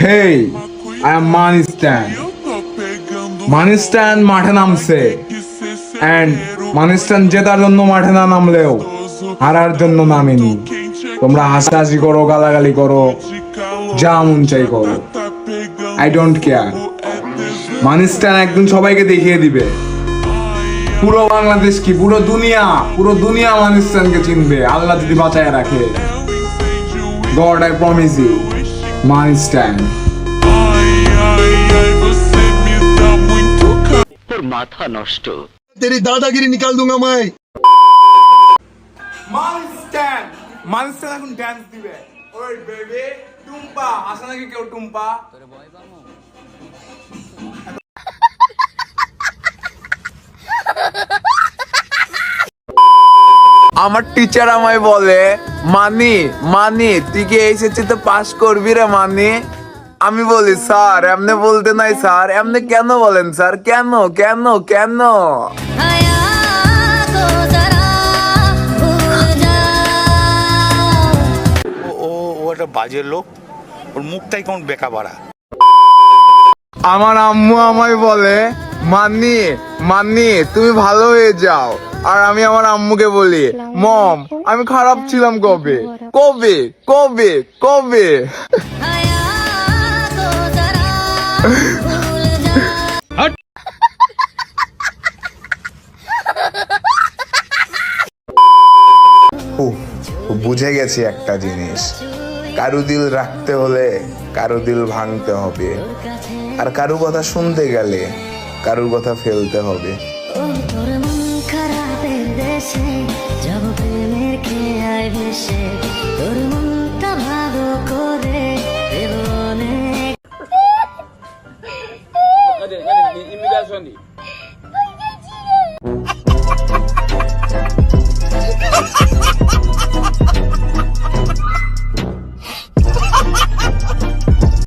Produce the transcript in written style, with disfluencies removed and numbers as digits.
Hey, I am Money Stan. Money Stan মাঠে নামছে and Money Stan জেতার জন্য মাঠে না নামলেও হারার জন্য নামেনি। তোমরা হাসাহাসি করো, গালাগালি করো, যা মন চাই করো, I don't care. Money Stan একদিন সবাইকে দেখিয়ে দিবে পুরো বাংলাদেশ কি, পুরো দুনিয়া Money Stanকে চিনবে, আল্লাহ যদি বাঁচায় রাখে। God, I promise you, Money Stan. তোর মাথা নষ্ট। तेरी दादागिरी निकाल दूंगा मैं। Money Stan এখন ড্যান্স দিবে। ওই বেবি টুম্পা আসে নাকি কেউ টুম্পা? আমার টিচার আমায় বলে, মানি তুই কি এইচএসসি তে পাস করবি রে মানি? আমি বলি স্যার এমনি বলতে নাই স্যার। এমনি কেন বলেন স্যার? কেন কেন কেন? ও একটা বাজে লোক, ওর মুখটাই কেমন বেকা বাড়া। আমার আম্মু আমায় বলে, মানি তুমি ভালো হয়ে যাও। আর আমি আমার আম্মুকে বলি, মম আমি খারাপ ছিলাম কবে কবে কবে কবে? বুঝে গেছি একটা জিনিস, কারো দিল রাখতে হলে কারো দিল ভাঙতে হবে, আর কারো কথা শুনতে গেলে কারোর কথা ফেলতে হবে। Imigração